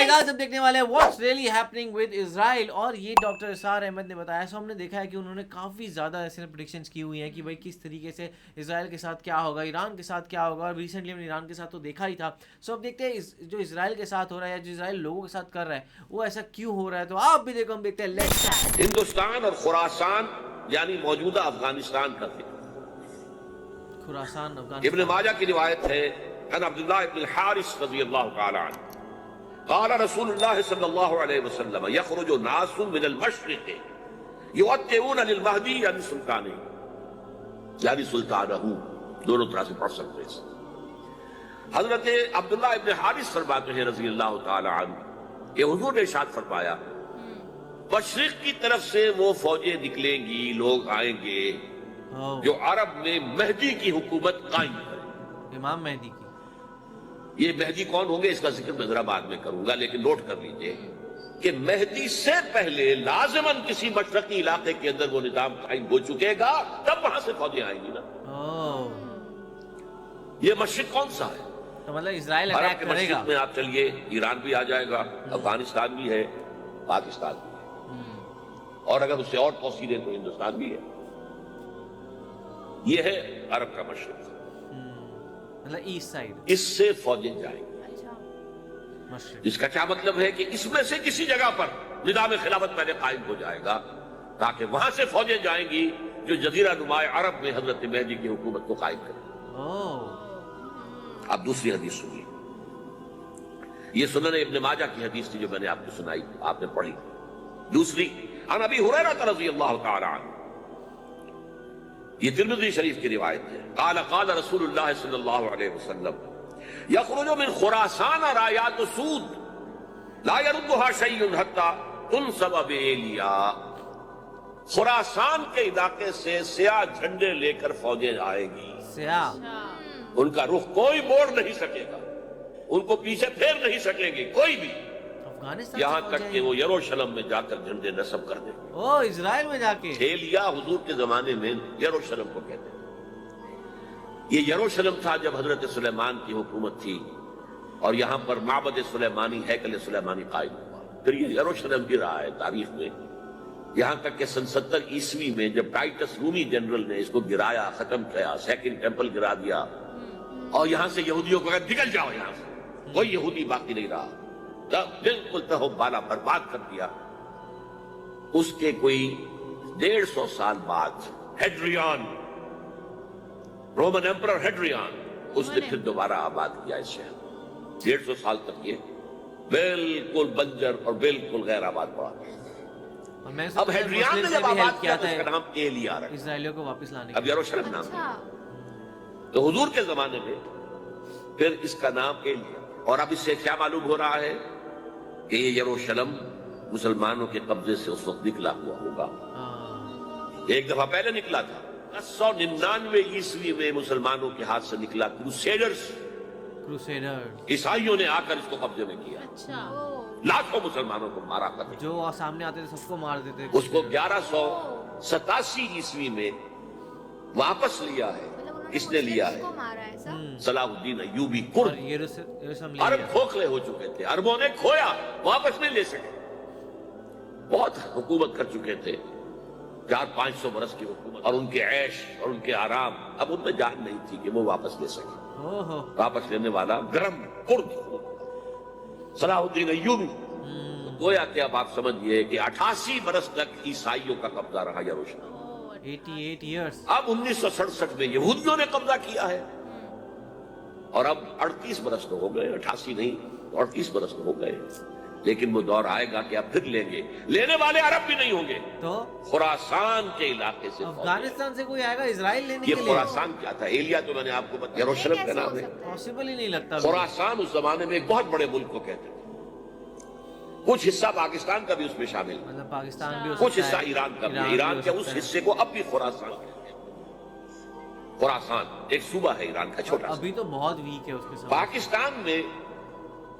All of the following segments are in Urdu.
Alright guys, اب دیکھنے والے ہیں what's really happening with Israel. اور یہ ڈاکٹر اسرار احمد نے بتایا. سو ہم نے دیکھا ہے کہ انہوں نے کافی زیادہ ایسے پریڈکشنز کی ہوئی ہیں کہ بھائی کس طریقے سے اسرائیل کے ساتھ کیا ہوگا, ایران کے ساتھ کیا ہوگا, اور ریسنٹلی ہم نے ایران کے ساتھ تو دیکھا ہی تھا. سو اب دیکھتے ہیں جو اسرائیل کے ساتھ ہو رہا ہے یا جو اسرائیل لوگوں کے ساتھ کر رہا ہے وہ ایسا کیوں ہو رہا ہے. تو آپ بھی دیکھو, ہم دیکھتے ہیں. ہندوستان اور خراسان یعنی موجودہ افغانستان کا ذکر. خراسان ابن ماجہ کی روایت ہے عن عبداللہ ابن الحارث رضی اللہ تعالی عنہ قال رسول اللہ صلی اللہ علیہ وسلم یخرج ناس من المشرق یؤتئون للمہدی یعنی سلطانہ, یعنی سلطانہ, دونوں طرح سے پڑھ سکتے ہیں. حضرت عبداللہ ابن حارث فرماتے ہیں رضی اللہ تعالی عنہ کہ حضور نے ارشاد فرمایا مشرق کی طرف سے وہ فوجیں نکلیں گی, لوگ آئیں گے جو عرب میں مہدی کی حکومت قائم کرے. امام مہدی کی. یہ مہدی کون ہوں گے اس کا ذکر میں ذرا بعد میں کروں گا, لیکن نوٹ کر لیجئے کہ مہدی سے پہلے لازماً کسی مشرقی علاقے کے اندر وہ نظام قائم ہو چکے گا, تب وہاں سے فوجیں آئیں گی نا. یہ مشرق کون سا ہے؟ تو مطلب اسرائیل عرب اٹیک کے کرے گا. مشرق میں آپ چلیے, ایران بھی آ جائے گا, افغانستان بھی ہے, پاکستان بھی ہے, اور اگر اس سے اور توسیع دیں تو ہندوستان بھی ہے. یہ ہے عرب کا مشرق, مطلب ایسٹ سائڈ. اس سے فوجیں جائیں گی. جس کا کیا مطلب ہے کہ اس میں سے کسی جگہ پر نظام خلافت پہلے قائم ہو جائے گا تاکہ وہاں سے فوجیں جائیں گی جو جزیرہ نماء عرب میں حضرت مہدی کی حکومت کو قائم کریں. اب دوسری حدیث سنیے. یہ سنن ابن ماجہ کی حدیث تھی جو میں نے آپ کو سنائی, آپ نے پڑھی. دوسری عن ابی ہریرہ رضی اللہ تعالی عنہ, یہ ترمذی شریف کی روایت ہے. قال قال رسول اللہ صلی اللہ علیہ وسلم یخرج من خراسان رایات سود لا يردها شیء حتی تنصب بایلیا. خراسان کے علاقے سے سیاہ جھنڈے لے کر فوجیں آئیں گی. سیاہ, ان کا رخ کوئی موڑ نہیں سکے گا, ان کو پیچھے پھیر نہیں سکیں گے کوئی بھی, یہاں تک کہ وہ یروشلم میں جا کر جھنڈے نصب کر دیں. اسرائیل میں جا کے. ایلیا حضور کے زمانے میں یروشلم کو کہتے ہیں. یہ یروشلم تھا جب حضرت سلیمان کی حکومت تھی, اور یہاں پر معبد سلیمانی, ہیکل سلیمانی قائم ہوا. پھر یہ یروشلم بھی رہا ہے تاریخ میں, یہاں تک کہ سن 70 عیسوی میں جب ٹائٹس رومی جنرل نے اس کو گرایا, ختم کیا, سیکنڈ ٹیمپل گرا دیا, اور یہاں سے یہودیوں کو کہا نکل جاؤ یہاں سے, کوئی یہودی باقی نہیں رہا, بالکل تہو بالا برباد کر دیا. اس کے کوئی 150 سال بعد ہیڈریان, رومن ایمپرر ہیڈریان, اس نے پھر دوبارہ آباد کیا اس شہر. 150 سال تک یہ بالکل بنجر اور بالکل غیر آباد پڑا. اب ہیڈریان نے جب آباد کیا تو اس کا نام ایلیا رکھا, اسرائیلیوں کو واپس لانے. اب یروشلم نام ہے. تو حضور کے زمانے میں پھر اس کا نام ایلیا. اور اب اس سے کیا معلوم ہو رہا ہے کہ یہ یروشلم مسلمانوں کے قبضے سے اس وقت نکلا ہوا ہوگا. ایک دفعہ پہلے نکلا تھا 1099 عیسوی میں مسلمانوں کے ہاتھ سے نکلا. کروسیڈرز, عیسائیوں نے آ کر اس کو قبضے میں کیا. لاکھوں مسلمانوں کو مارا کرتے, جو سامنے آتے تھے سب کو مار دیتے. اس کو 1187 عیسوی میں واپس لیا ہے. کس نے لیا ہے؟ صلاح الدین ایوبی. عرب کھوکھلے ہو چکے تھے, عربوں نے کھویا, واپس نہیں لے سکے. بہت حکومت کر چکے تھے, 400-500 برس کی حکومت, اور ان کے عیش اور ان کے آرام, اب ان میں جان نہیں تھی کہ وہ واپس لے سکے. واپس لینے والا گرم کرد صلاح الدین ایوبی. گویا کہ اب آپ سمجھئے کہ 88 برس تک عیسائیوں کا قبضہ رہا یروشلم. 88 ایئرز. اب 1967 میں یہودیوں نے قبضہ کیا ہے, اور اب 38 برس تو ہو گئے, 88 نہیں 38 برس تو ہو گئے. لیکن وہ دور آئے گا کہ اب پھر لیں گے. لینے والے عرب بھی نہیں ہوں گے, تو خراسان کے علاقے سے, افغانستان سے کوئی آئے گا اسرائیل لینے کے لیے. یہ خراسان کیا تھا؟ ایلیا تو میں نے آپ کو بتایا یروشلم کا نام ہے. پاسبل ہی نہیں لگتا. خراسان اس زمانے میں ایک بہت بڑے ملک کو کہتے تھے. کچھ حصہ پاکستان کا بھی اس میں شامل ہے, مطلب پاکستان بھی, کچھ حصہ ایران کا بھی. ایران کے اس حصے کو اب بھی خراسان کہتے ہیں. خراسان ایک صوبہ ہے ایران کا چھوٹا, ابھی تو بہت ویک ہے اس کے ساتھ. پاکستان میں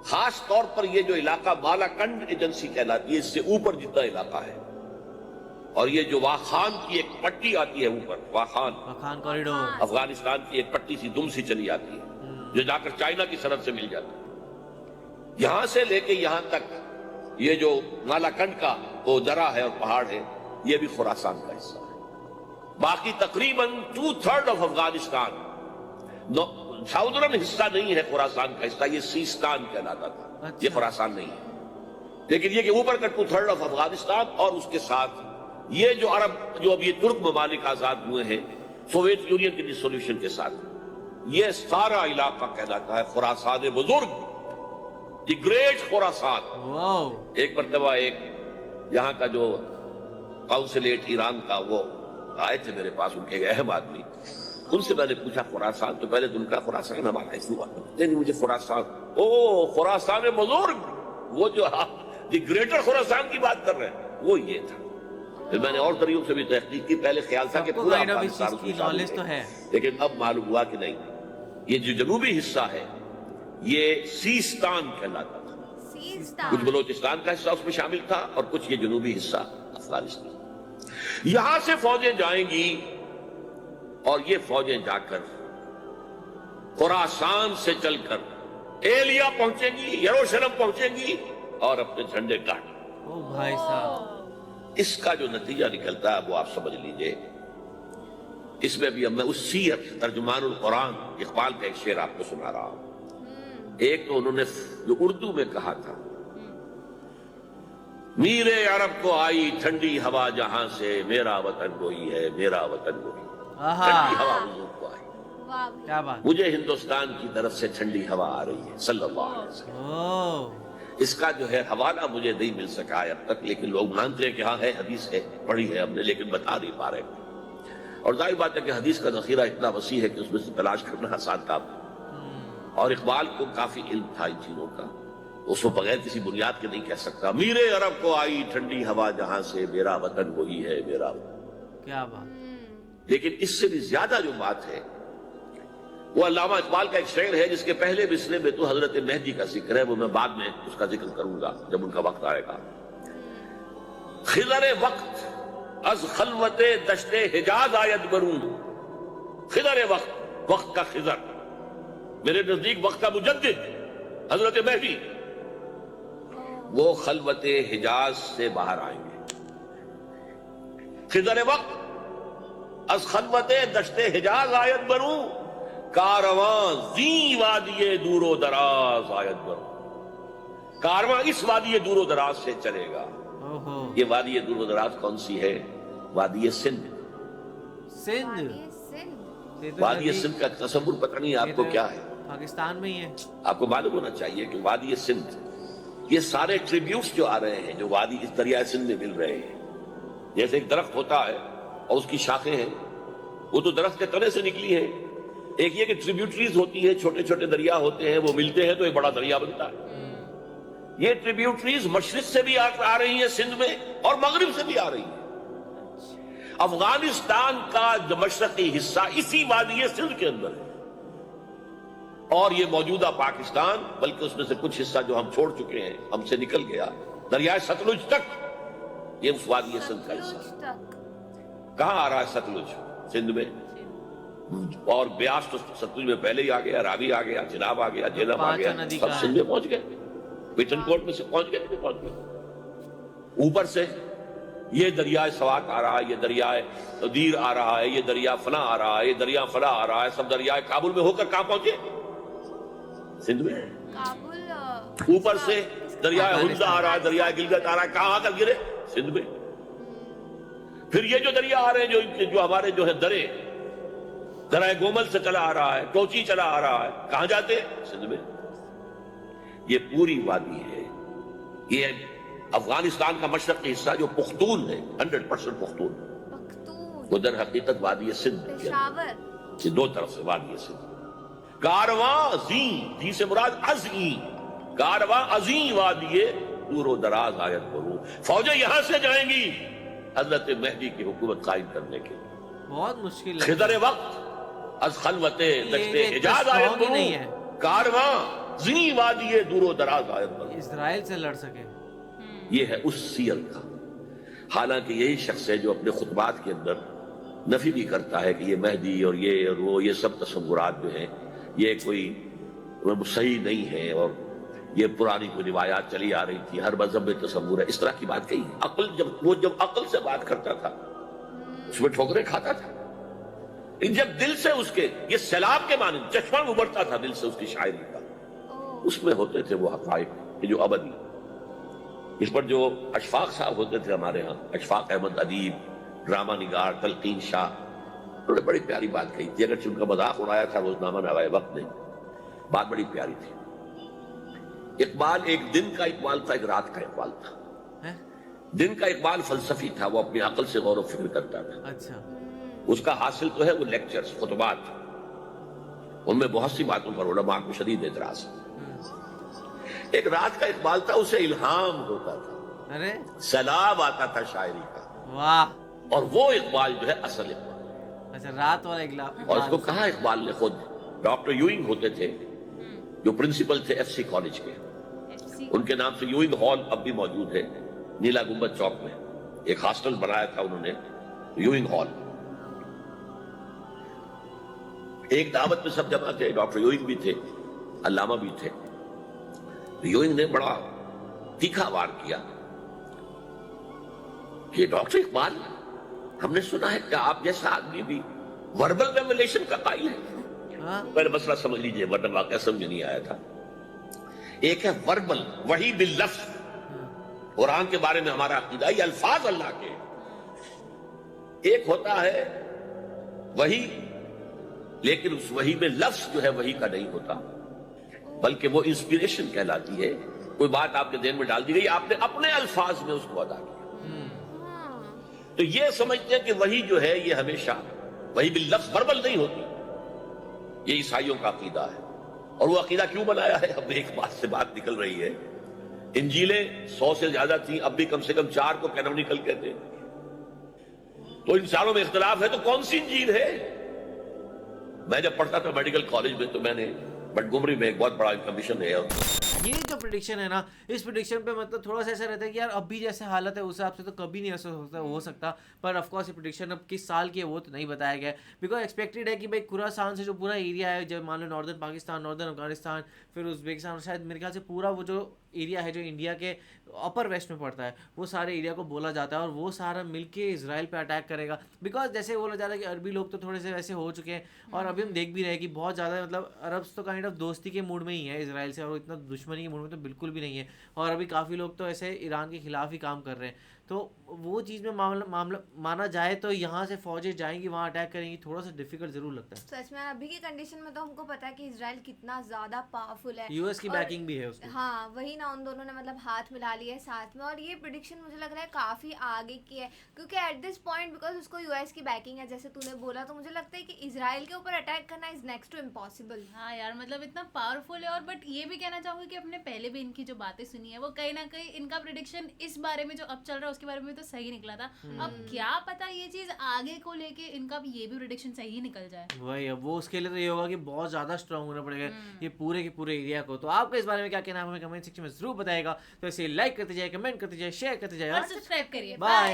خاص طور پر یہ جو علاقہ بالا کنڈ ایجنسی کہلاتی ہے, اس سے اوپر جتنا علاقہ ہے, اور یہ جو واخان کی ایک پٹی آتی ہے اوپر, واخان کوریڈور, افغانستان کی ایک پٹی سی دم سی چلی آتی ہے جو جا کر چائنا کی سرحد سے مل جاتی ہے. یہاں سے لے کے یہاں تک یہ جو مالاکنڈ کا وہ درہ ہے اور پہاڑ ہے یہ بھی خراسان کا حصہ ہے. باقی تقریباً 2/3 آف افغانستان ساؤدرن حصہ نہیں ہے خراسان کا حصہ, یہ سیستان کہلاتا تھا, یہ خراسان نہیں ہے. لیکن یہ کہ اوپر کا 2/3 آف افغانستان اور اس کے ساتھ یہ جو عرب جو اب یہ ترک ممالک آزاد ہوئے ہیں سوویت یونین کی ڈسولوشن کے ساتھ, یہ سارا علاقہ کہلاتا ہے خراسان بزرگ, دی گریٹ خراسان. ایک مرتبہ ایک یہاں کا جو قونصلیٹ ایران کا وہ آئے تھے میرے پاس, ان کے ایک اہم آدمی, ان سے میں نے پوچھا خراسان, تو پہلے تو ان کا خراسان ہمارا اس نہیں مجھے خراسان, او خراسان بزرگ, وہ جو دی گریٹر خراسان کی بات کر رہے ہیں وہ یہ تھا. پھر میں نے اور طریقوں سے بھی تحقیق کی, پہلے خیال تھا کہ پورا افغانستان کی نالج تو ہے, لیکن اب معلوم ہوا کہ نہیں, یہ جو جنوبی حصہ ہے یہ سیستان کہلاتا تھا. کچھ بلوچستان کا حصہ اس میں شامل تھا اور کچھ یہ جنوبی حصہ افغانستان. یہاں سے فوجیں جائیں گی اور یہ فوجیں جا کر خراسان سے چل کر ایلیا پہنچیں گی, یروشلم پہنچیں گی اور اپنے جھنڈے گاڑیں. او بھائی صاحب, اس کا جو نتیجہ نکلتا ہے وہ آپ سمجھ لیجئے. اس میں بھی اب میں اس سیرت ترجمان القرآن اقبال کا ایک شعر آپ کو سنا رہا ہوں. ایک تو انہوں نے جو اردو میں کہا تھا, میرے عرب کو آئی ٹھنڈی ہوا جہاں سے, میرا وطن وہی ہے, میرا وطن وہی. ٹھنڈی ہوا حضور کو آئی, کیا بات, مجھے ہندوستان کی طرف سے ٹھنڈی ہوا آ رہی ہے صلی اللہ علیہ وسلم. اس کا جو ہے حوالہ مجھے نہیں مل سکا ہے اب تک, لیکن لوگ مانتے ہیں کہ ہاں ہے, حدیث ہے, پڑھی ہے ہم نے, لیکن بتا نہیں پا رہے. اور ظاہر بات ہے کہ حدیث کا ذخیرہ اتنا وسیع ہے کہ اس میں سے تلاش کرنا آسان تھا. اور اقبال کو کافی علم تھا ان چیزوں کا, اس کو بغیر کسی بنیاد کے نہیں کہہ سکتا. میرے عرب کو آئی ٹھنڈی ہوا جہاں سے, میرا وطن وہی ہے, میرا وطن. کیا بات. لیکن اس سے بھی زیادہ جو بات ہے وہ علامہ اقبال کا ایک شعر ہے جس کے پہلے مصرعے میں تو حضرت مہدی کا ذکر ہے, وہ میں بعد میں اس کا ذکر کروں گا جب ان کا وقت آئے گا. خضر وقت از خلوت دشت حجاز آید بروں, خضر وقت, وقت کا خضر, میرے نزدیک وقت کا مجدد حضرت مہدی, وہ خلوت حجاز سے باہر آئیں گے. خضر وقت از خلوت دشت حجاز آید بروں, کارواں زی وادی دور و دراز آید بروں. کارواں اس وادی دور و دراز سے چلے گا. یہ وادی دور و دراز کون سی ہے؟ وادی سندھ. وادی سندھ کا تصور پتہ نہیں آپ کو کیا ہے, پاکستان میں ہی ہے. آپ کو معلوم ہونا چاہیے کہ وادی سندھ, یہ سارے ٹریبیوٹس جو آ رہے ہیں جو وادی اس دریائے سندھ میں مل رہے ہیں, جیسے ایک درخت ہوتا ہے اور اس کی شاخیں ہیں, وہ تو درخت کے تنے سے نکلی ہیں. ایک یہ کہ ٹریبیوٹریز ہوتی ہیں, چھوٹے چھوٹے دریا ہوتے ہیں, وہ ملتے ہیں تو ایک بڑا دریا بنتا ہے. یہ ٹریبیوٹریز مشرق سے بھی آ رہی ہیں سندھ میں, اور مغرب سے بھی آ رہی ہیں. افغانستان کا جو مشرقی حصہ اسی وادی سندھ کے اندر ہے, اور یہ موجودہ پاکستان, بلکہ اس میں سے کچھ حصہ جو ہم چھوڑ چکے ہیں, ہم سے نکل گیا دریائے ستلج تک, یہ اس وادی سندھ کا حصہ. کہاں آ رہا ہے ستلج؟ سندھ میں. اور بیاس تو ستلج میں پہلے ہی آ گیا, راوی آ گیا, چناب آ گیا, جہلم آ گیا, سب سندھ میں پہنچ گئے. پیٹن کوٹ میں سے پہنچ گئے. اوپر سے یہ دریائے سوات آ رہا ہے, یہ دریائے دیر آ رہا ہے, یہ دریا فلاں آ رہا ہے, یہ دریا فلاں آ رہا ہے, سب دریائے کابل میں ہو کر کہاں پہنچے؟ سندھ میں. اوپر سے دریائے ہنزا آ رہا ہے, دریائے گلگت آ رہا ہے, کہاں آ کر گرے؟ سندھ میں. پھر یہ جو دریا آ رہے ہیں جو ہمارے جو ہے درائے گومل سے چلا آ رہا ہے, ٹوچی چلا آ رہا ہے, کہاں جاتے ہیں؟ سندھ میں. یہ پوری وادی ہے. یہ افغانستان کا مشرقی حصہ جو پختون ہے, 100% پختون, وہ در حقیقت وادی سندھ, یہ دو طرف سے وادی سندھ. کارواں زی سے مراد ازیں, کارواں ازیں وادی دور و دراز آیت بروں. فوجیں یہاں سے جائیں گی حضرت مہدی کی حکومت قائم کرنے کے. بہت مشکل ہے. خضر وقت از خلوت دشت حجاز آیت بروں, کارواں زی وادی دور و دراز آیت بروں. اسرائیل سے لڑ سکے. یہ ہے اس سیل کا. حالانکہ یہی شخص ہے جو اپنے خطبات کے اندر نفی بھی کرتا ہے کہ یہ مہدی اور یہ اور وہ, یہ سب تصورات جو ہیں یہ کوئی صحیح نہیں ہے, اور یہ پرانی کوئی روایات چلی آ رہی تھی, ہر مذہب میں تصور ہے, اس طرح کی بات کہی. عقل جب عقل سے بات کرتا تھا اس میں ٹھوکریں کھاتا تھا, جب دل سے اس کے یہ سیلاب کے مانند چشمہ ابھرتا تھا دل سے اس کی شاعری کا, اس میں ہوتے تھے وہ حقائق جو ابدی. اس پر جو اشفاق صاحب ہوتے تھے ہمارے ہاں, اشفاق احمد ادیب, ڈرامہ نگار, تلقین شاہ, انہوں نے بڑی پیاری بات کہی تھی. اگرچہ ان کا مذاق اڑایا تھا روزنامہ نوائے وقت نے, بات بڑی پیاری تھی. اقبال ایک دن کا اقبال تھا, ایک رات کا اقبال تھا. دن کا اقبال فلسفی تھا, وہ اپنی عقل سے غور و فکر کرتا تھا. اچھا, اس کا حاصل تو ہے وہ لیکچرز, خطبات, ان میں بہت سی باتوں پر علماء کو شدید اعتراض. ایک رات کا اقبال تھا, اسے الہام ہوتا تھا, ارے سیلاب آتا تھا شاعری کا, واہ, اور وہ اقبال جو ہے اصل اقبال. اچھا رات والا اقبال. اور اس کو کہا اقبال نے خود. ڈاکٹر یوئنگ ہوتے تھے جو پرنسپل تھے ایف سی کالج کے, ان کے نام سے یوئنگ ہال اب بھی موجود ہے نیلا گنبد چوک میں. ایک ہاسٹل بنایا تھا انہوں نے, یوئنگ ہال. ایک دعوت میں سب جمع تھے, ڈاکٹر یوئنگ بھی تھے, علامہ بھی تھے. یوئنگ نے بڑا تیکھا وار کیا کہ ڈاکٹر اقبال, ہم نے سنا ہے کہ آپ جیسا آدمی بھی وربل ریولیشن کا قائل ہے. پہلے مسئلہ سمجھ لیجئے ورنہ واقعہ سمجھ نہیں آیا تھا. ایک ہے وربل, وحی باللفظ, قرآن کے بارے میں ہمارا عقیدہ یہ الفاظ اللہ کے. ایک ہوتا ہے وحی, لیکن اس وحی میں لفظ جو ہے وحی کا نہیں ہوتا, بلکہ وہ انسپیریشن کہلاتی ہے. کوئی بات آپ کے ذہن میں ڈال دی گئی, آپ نے اپنے الفاظ میں اس کو ادا کیا. تو یہ سمجھتے ہیں کہ وحی جو ہے یہ ہمیشہ وحی باللفظ وربل نہیں ہوتی. یہ عیسائیوں کا عقیدہ ہے. اور وہ عقیدہ کیوں بنایا ہے, اب ایک بات سے بات نکل رہی ہے. انجیلیں 100 سے زیادہ تھیں, اب بھی کم سے کم 4 کو کینونیکل کہتے ہیں. تو ان چاروں میں اختلاف ہے, تو کون سی انجیل ہے؟ میں جب پڑھتا تھا میڈیکل کالج میں تو میں نے بٹگمری میں ایک بہت بڑا کمیشن ہے. یہ جو پریڈکشن ہے نا, اس پریڈکشن پہ مطلب تھوڑا سا ایسا رہتا ہے کہ یار ابھی جیسے حالت ہے اس حساب سے تو کبھی نہیں ایسا ہو سکتا. پر آف کورس یہ پریڈکشن اب کس سال کی ہے وہ تو نہیں بتایا گیا ہے, بیکاز ایکسپیکٹڈ ہے کہ بھائی خراسان سے جو پورا ایریا ہے, جب مان لو ناردرن پاکستان, ناردرن افغانستان, پھر ازبکستان, اور شاید میرے خیال سے پورا وہ جو ایریا ہے جو انڈیا کے اپر ویسٹ میں پڑتا ہے, وہ سارے ایریا کو بولا جاتا ہے, اور وہ سارا مل کے اسرائیل پہ اٹیک کرے گا. بیکاز جیسے بولا جاتا ہے کہ عربی لوگ تو تھوڑے سے ویسے ہو چکے ہیں, اور ابھی ہم دیکھ بھی رہے ہیں کہ بہت زیادہ مطلب عربس تو کائنڈ آف دوستی کے موڈ میں ہی ہے اسرائیل سے, اور اتنا دشمنی کے موڈ میں تو بالکل بھی نہیں ہے. اور ابھی کافی لوگ تو ایسے ایران کے خلاف ہی کام کر رہے ہیں. تو وہ چیز میں معاملہ مانا جائے تو یہاں سے فوجیں جائیں گی, وہاں اٹیک کریں گی, تھوڑا سا ڈیفیکلٹ ضرور لگتا ہے. سچ میں ابھی کی کنڈیشن میں تو ہم کو پتا ہے کہ اسرائیل کتنا زیادہ پاورفل ہے, یو ایس کی بیکنگ بھی ہے اس کو. ہاں وہی نا, ان دونوں نے مطلب ہاتھ ملا لیے ساتھ میں. اور یہ پریڈکشن مجھے لگ رہا ہے کافی آگے کی ہے, کیونکہ ایٹ دس پوائنٹ بیکاز اس کو یو ایس کی بیکنگ ہے جیسے تو نے بولا, تو مجھے لگتا ہے کہ اسرائیل کے اوپر اٹیک کرنا از نیکسٹ ٹو امپاسبل. ہاں یار, مطلب اتنا پاورفل ہے. اور بٹ یہ بھی کہنا چاہوں گی کہ اپنے پہلے بھی ان کی جو باتیں سنی ہے وہ کہیں نہ کہیں ان کا پریڈکشن اس بارے میں جو اب چل رہا ہے اس کے بارے میں تو صحیح نکلا تھا. اب کیا پتا یہ چیز آگے کو لے کے ان کا بھی یہ بھی پریڈکشن صحیح نکل جائے. وہی اب وہ اس کے لیے تو یہ ہوگا کہ بہت زیادہ اسٹرانگ ہونا پڑے گا یہ پورے کے پورے ایریا کو. تو آپ کا اس بارے میں کیا کہنا ہے ہمیں کمنٹ سیکشن میں ضرور بتائے گا. تو اسے لائک کرتے جائے, کمنٹ کرتے جائے, شیئر کرتے جائے, اور سبسکرائب کریے. بائے.